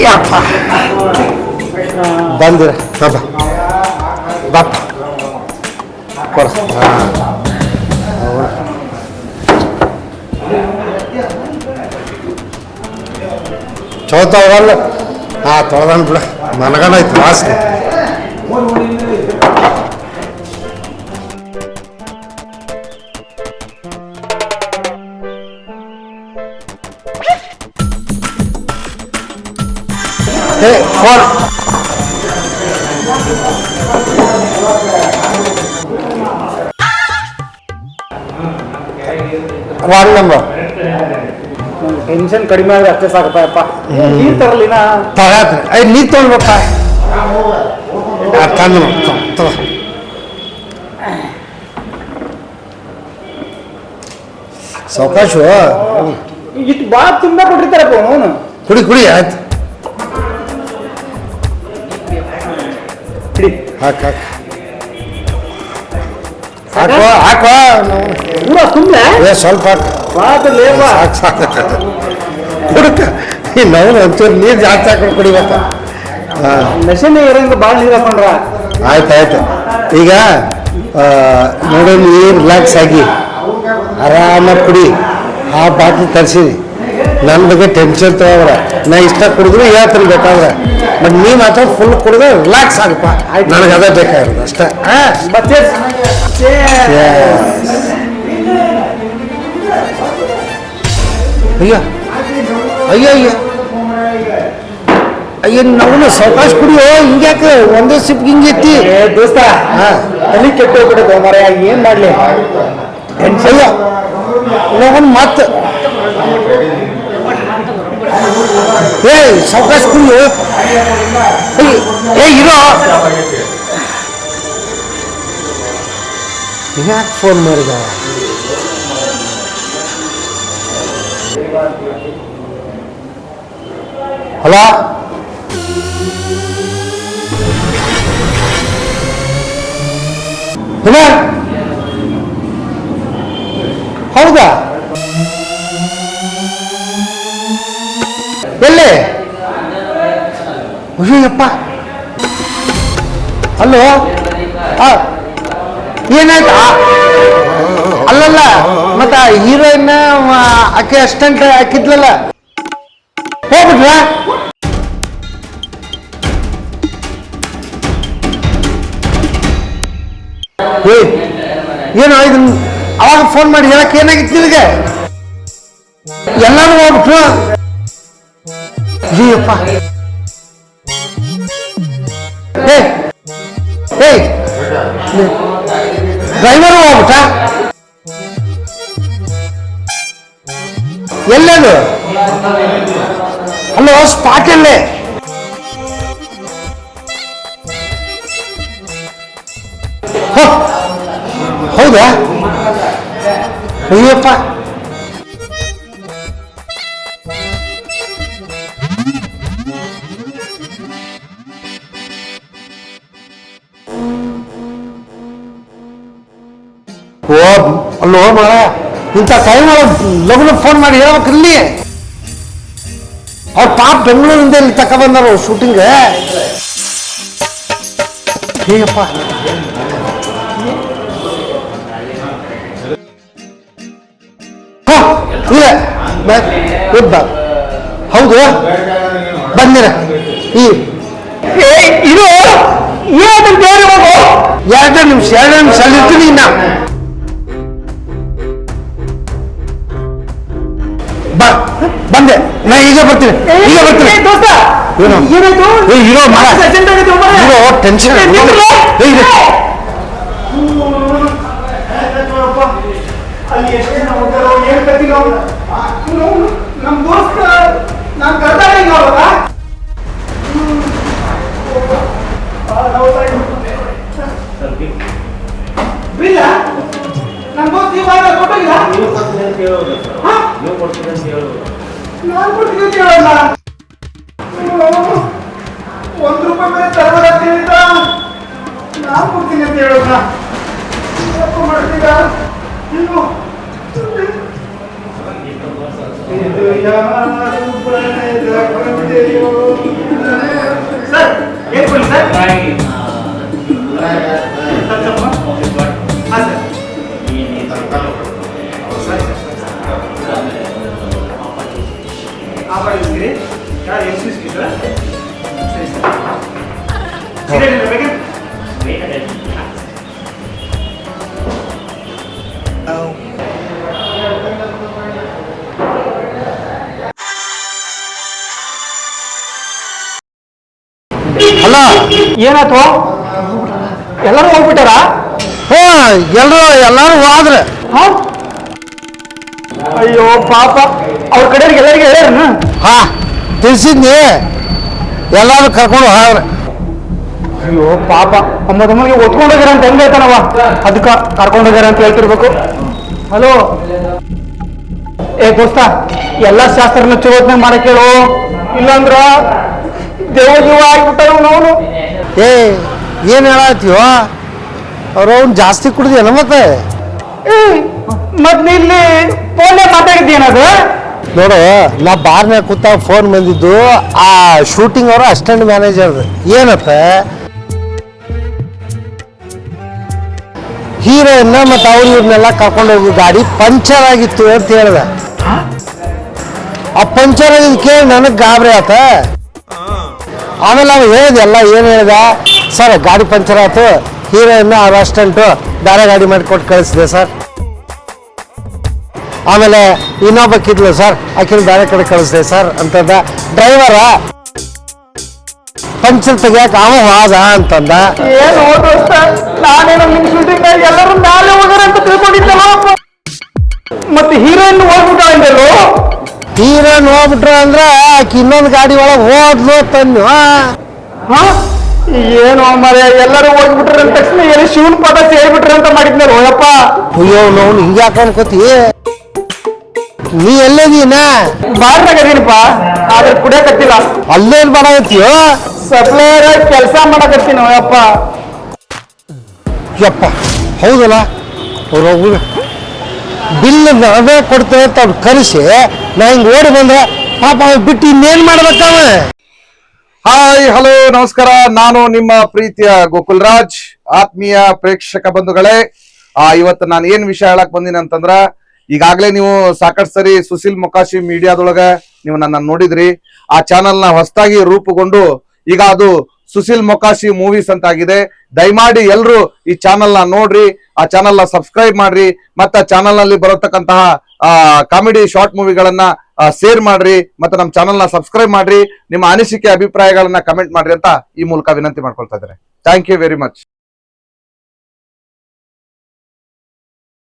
ಯಪ್ಪ ಬಂದಿರ ಬಾಪ ಬಾಪ ಕೊಡ ಚೌತವಲ್ಲ ಹಾಂ ತೊಳೆದನ್ ಬಿಡ ನನಗನಾಯ್ತು ವಾಸನೆ ಫೋನ್ ವಾರ್ಡ್ ನಂಬರ್ ಟೆನ್ಷನ್ ಕಡಿಮೆ ಆದ್ರೆ ಅಷ್ಟೇ ಸಾಕಪ್ಪ ನೀರು ತರಲಿನ ತಗಾತ್ರಿ ನೀರು ತೊಗೊಳ್ಬೇಕ ತಂದು ಸಾವಕಾಶು ಇಟ್ಟು ಭಾಳ ತುಂಬ ಕೊಟ್ಟಿರ್ತಾರಪ್ಪ ಅವನು ಕುಡಿ ಕುಡಿ ಆಯ್ತು ಹಾಕ ಹಾಕುವ ಹಾಕುವ ಪೂರ ತುಂಬ ಸ್ವಲ್ಪ ಹಾಕು ಸಾಕು ಸಾಕು ಕುಡಕ ನಾವು ಒಂಚೂರು ನೀರು ಜಾಸ್ತಿ ಹಾಕೊಂಡು ಕುಡಿಬೇಕ ನಶೆನೇ ಇರಂಗ ಭಾಳ ನೀರು ಹಾಕೊಂಡ್ರ ಆಯ್ತು ಆಯ್ತು ಈಗ ನೋಡಿ ನೀರು ರಿಲ್ಯಾಕ್ಸ್ ಆಗಿ ಆರಾಮಾಗಿ ಕುಡಿ ಆ ಬಾಟ್ಲಿ ತರಿಸಿರಿ ನನ್ನ ಬಗ್ಗೆ ಟೆನ್ಷನ್ ತಗೋಬ್ರ ನಾ ಇಷ್ಟ ಕುಡಿದ್ರು ಹೇಳ್ತೀನಿ ಬೇಕಾದ್ರೆ ಬಟ್ ನೀ ಮಾತ್ರ ಫುಲ್ ಕುಡಿದ್ರೆ ರಿಲ್ಯಾಕ್ಸ್ ಆಗಪ್ಪ ನನಗೆ ಅದೇ ಬೇಕಾಗಿರೋದು ಅಷ್ಟೇ ಅಯ್ಯೋ ಅಯ್ಯೋ ಅಯ್ಯೋ ಅಯ್ಯೋ ನಾವು ಸಾವಕಾಶ ಕುಡಿಯೋ ಹಿಂಗ್ಯಾಕೆ ಒಂದೇ ಸಿಪ್ ಹಿಂಗೈತಿ ದೋಸ್ತ ತಲೆ ಕೆಟ್ಟ ಹೋಗ್ಬಿಡುತ್ತೆ ಮರ ಏನ್ ಮಾಡ್ಲಿ ಅಯ್ಯೋ ನೋಗೊಂದು ಮಾತು ಸಾವಕಾಶ ಕುಡಿಯೋ ಇರೋ ಯಾಕೆ ಫೋನ್ ಮಾಡಿದ ಹಲೋ ಹೌದಾ ಎಲ್ಲಿ ಅಯ್ಯಪ್ಪ ಅಲ್ಲೋ ಏನಾಯ್ತಾ ಅಲ್ಲಲ್ಲ ಮತ್ತ ಹೀರೋಯಿನ್ ಆಕೆ ಅಸ್ಟೆಂಟ್ ಹಾಕಿದ್ಲಲ್ಲ ಹೋಗ್ಬಿಟ್ರ ಏನು ಇದನ್ನ ಅವಾಗ ಫೋನ್ ಮಾಡಿ ಹೇಳಕ್ಕೆ ಏನಾಗಿತ್ತು ನಿನಗೆ ಎಲ್ಲರೂ ಹೋಗ್ಬಿಟ್ರು ಅಯ್ಯಪ್ಪ ಡ್ರೈವರು ಹೋಗ್ಬಿಟ್ಟ ಎಲ್ಲದು ಅಲ್ಲೋ ಸ್ಪಾಟ್ ಎಲ್ಲೇ ಹೌದಾ ಅಯ್ಯಪ್ಪ ಓ ಅಲ್ಲೋ ಮಾರ ಇಂಥ ಟೈಮ್ ಲಗ್ನ ಫೋನ್ ಮಾಡಿ ಹೇಳ್ಬೇಕಿರ್ಲಿ ಅವ್ರ ಪಾಪ ಬೆಂಗಳೂರಿಂದ ಇಲ್ಲಿ ತಗೊಬಂದಾರ ಶೂಟಿಂಗ್ ಹೇಗಪ್ಪ ಇಲ್ಲ ಹೌದು ಬಂದಿರ ಇದು 2 ನಿಮಿಷ ಅಲ್ಲಿ ಇರ್ತೀನಿ ನಾ ಬಂದೆ ನಾ ಈಗ ಬರ್ತೀನಿ ಟೆನ್ಷನ್ ಅಲ್ಲಿ ಎಷ್ಟೇ ನಾವು ಏನ್ ಕತ್ತಿ ನಮ್ ದೋಸ್ತ ನಾನ್ ಕರ್ದಾರ ಬಿಲ್ಲ ನಮ್ ದೋಸ್ತ ಇವಾಗ ಕೊಟ್ಟಿಲ್ಲ ನಾನು ಕೊಡ್ತೀನಿ ಅಂತ ಹೇಳಲ್ಲ ₹1 ಮೇಲೆ ತರಬಾರ್ದು ನಾನು ಕೊಡ್ತೀನಿ ಅಂತ ಹೇಳೋಣ ಮಾಡ್ತೀರಾ ಇನ್ನು ಇದು ಯಾರು ಪ್ರಣಯದ ಕವಿತೆಯೋ ಏನು ಕೊಡಿ ಸರ್ ಹಾಂ ಸರ್ ಆಫರ್ ಇಸ್ತೀರಿ ಯಾರು ಎಷ್ಟು ಇಸ್ತೀರಿ ಸರ್ ಸರಿ ಸರ್ ಸಿಗರೇಟ್ ಬೇಕಾ ಅಲ್ಲ ಏನಾಯ್ತು ಎಲ್ಲರೂ ಹೋಗ್ಬಿಟ್ಟಾರ ಹ್ಞೂ ಎಲ್ಲರೂ ಹೋದ್ರೆ ಹಾ ಅಯ್ಯೋ ಪಾಪ ಅವ್ರ ಕಡೆಯವ್ರಿಗೆ ಎಲ್ಲರಿಗೆ ಹೇಳ್ಯಾರನ ಹಾ ತಿಳಿಸಿದ್ನಿ ಎಲ್ಲರೂ ಕರ್ಕೊಂಡು ಹೋದ್ರೆ ಅಯ್ಯೋ ಪಾಪ ಅಮ್ಮದಮ್ಮನಿಗೆ ಒತ್ಕೊಂಡು ಹೋಗ್ಯಾರ ಅಂತ ಹೆಂಗ್ ಹೇಳ್ತಾನವ ಅದಕ್ಕೆ ಕರ್ಕೊಂಡು ಹೋಗ್ಯಾರ ಅಂತ ಹೇಳ್ತಿರ್ಬೇಕು ಹಲೋ ಏ ದೋಸ್ತ ಎಲ್ಲ ಶಾಸ್ತ್ರನ ಚಲೋತ್ನಾಗ ಮಾಡಕ್ ಹೇಳು ಇಲ್ಲಾಂದ್ರ ದೇವ ಜೀವ ಆಗ್ಬಿಟ್ಟಾರ ಅವನು ಏ ಏನು ಹೇಳತ್ತೀವ ಅವ್ರು ಅವ್ನು ಜಾಸ್ತಿ ಕುಡ್ದೇನ ಮತ್ತೆ ಮತ್ ನೀ ಇಲ್ಲಿ ಫೋನ್ ಮಾತಾಡಿದ್ದೇನದು ನೋಡು ನಾ ಬಾರ್ನ್ಯಾಗ ಕೂತಾಗ ಫೋನ್ ಬಂದಿದ್ದು ಆ ಶೂಟಿಂಗ್ ಅವರು ಅಸಿಸ್ಟೆಂಟ್ ಮ್ಯಾನೇಜರ್ ಏನತ್ತ ಹೀರೋಯಿನ್ನ ಮತ್ತು ಅವ್ರು ಇವ್ರನ್ನೆಲ್ಲ ಕರ್ಕೊಂಡು ಹೋಗಿ ಗಾಡಿ ಪಂಚರ್ ಆಗಿತ್ತು ಅಂತ ಹೇಳ್ದ ಆ ಪಂಚರ್ ಆಗಿದ್ದು ಕೇಳಿ ನನಗೆ ಗಾಬರಿ ಆತ ಆಮೇಲೆ ಅವ್ನು ಹೇಳಿದೆ ಎಲ್ಲ ಏನು ಹೇಳ್ದ ಸರ್ ಗಾಡಿ ಪಂಚರ್ ಆಯ್ತು ಹೀರೋಯಿನ್ನ ಅವ್ರ ಅಸಿಸ್ಟೆಂಟು ಬೇರೆ ಗಾಡಿ ಮಾಡಿಕೊಟ್ಟು ಕಳಿಸಿದೆ ಸರ್ ಆಮೇಲೆ ಇನ್ನೊಬ್ಬಕ್ಕಿದ್ಲು ಸರ್ ಆಕಿನ ಬೇರೆ ಕಡೆ ಕಳಿಸಿದೆ ಸರ್ ಅಂತಂದ ಡ್ರೈವರ ಪಂಚರ್ ತೆಗಿಯಾಕ ಅವ ಹೋದ ಅಂತಂದ ಏನು ದೋಸ್ತ ನಾನೇನೋ ನಿಮ್ ಶೂಟಿಂಗ್ ಎಲ್ಲರೂ ನಾಳೆ ಹೋಗ್ಯಾರ ಅಂತ ತಿಳ್ಕೊಂಡಿದ್ದಲ್ಲ ಮತ್ತೆ ಹೀರೋಯಿನ್ ಹೋಗ್ಬಿಟ್ಟ ಅಂದಲ್ಲೋ ಹೀರೋಯಿನ್ ಹೋಗ್ಬಿಟ್ರು ಅಂದ್ರೆ ಆಕಿ ಇನ್ನೊಂದು ಗಾಡಿ ಒಳಗೆ ಹೋದ್ಲು ತನ್ನು ಹಾ ಏನು ಮರ ಎಲ್ಲರೂ ಹೋಗ್ಬಿಟ್ರ ಅಂದ ತಕ್ಷಣ ಎಲ್ಲಿ ಶಿವನ್ ಪದ ಸೇರ್ಬಿಟ್ರ ಅಂತ ಮಾಡಿದ್ನಲ್ಲ ಹೋಯಪ್ಪ ಅಯ್ಯೋ ನಾವು ಹಿಂಗೆ ಯಾಕೆ ಅನ್ಕೋತಿ ನೀ ಎಲ್ಲದೀನ ಬಾರ್ನಾಗ ಅದೀನಪ್ಪ ಆದ್ರೆ ಕುಡಿಯಕತ್ತಿಲ್ಲ ಅಲ್ಲೇನ್ ಮಾಡಾಕತ್ತೀಯೋ ಸಪ್ಲೈಯರ್ ಕೆಲಸ ಮಾಡಕತ್ತೀನಿ ಹೋಯಪ್ಪ ಯಪ್ಪ ಹೌದಲ್ಲ ಅವ್ರು ಬಿಲ್ ನಾವೇ ಕೊಡ್ತೇವೆ ಅಂತ ಅವ್ರು ಕರೆಸಿ ನಾ ಹಿಂಗೆ ಓಡಿ ಬಂದ್ರೆ ಪಾಪ ಅವ್ರು ಬಿಟ್ಟು ಇನ್ನೇನು ಮಾಡ್ಬೇಕವ ಹಾಯ್ ಹಲೋ ನಮಸ್ಕಾರ. ನಾನು ನಿಮ್ಮ ಪ್ರೀತಿಯ ಗೋಕುಲ್ ರಾಜ್. ಆತ್ಮೀಯ ಪ್ರೇಕ್ಷಕ ಬಂಧುಗಳೇ, ಇವತ್ತು ನಾನು ಏನ್ ವಿಷಯ ಹೇಳಕ್ ಬಂದಿನಿ ಅಂತಂದ್ರ, ಈಗಾಗಲೇ ನೀವು ಸಾಕಷ್ಟು ಸರಿ ಸುಶೀಲ್ ಮೊಕಾಶಿ ಮೀಡಿಯಾದೊಳಗ ನೀವು ನನ್ನ ನೋಡಿದ್ರಿ. ಆ ಚಾನಲ್ ನ ಹೊಸದಾಗಿ ರೂಪುಗೊಂಡು ಈಗ ಅದು ಸುಶೀಲ್ ಮೊಕಾಶಿ ಮೂವೀಸ್ ಅಂತ ಆಗಿದೆ. ದಯಮಾಡಿ ಎಲ್ರು ಈ ಚಾನಲ್ ನ ನೋಡ್ರಿ, ಆ ಚಾನಲ್ ನ ಸಬ್ಸ್ಕ್ರೈಬ್ ಮಾಡ್ರಿ, ಮತ್ತೆ ಚಾನಲ್ ನಲ್ಲಿ ಬರತಕ್ಕಂತಹ ಕಾಮಿಡಿ ಶಾರ್ಟ್ ಮೂವಿಗಳನ್ನ ಶೇರ್ ಮಾಡ್ರಿ, ಮತ್ತೆ ನಮ್ಮ ಚಾನಲ್ ನ ಸಬ್ಸ್ಕ್ರೈಬ್ ಮಾಡ್ರಿ. ನಿಮ್ಮ ಅನಿಸಿಕೆ ಅಭಿಪ್ರಾಯಗಳನ್ನ ಕಮೆಂಟ್ ಮಾಡ್ರಿ ಅಂತ ಈ ಮೂಲಕ ವಿನಂತಿ ಮಾಡ್ಕೊಳ್ತಾ ಇದ್ದಾರೆ. Thank you very much.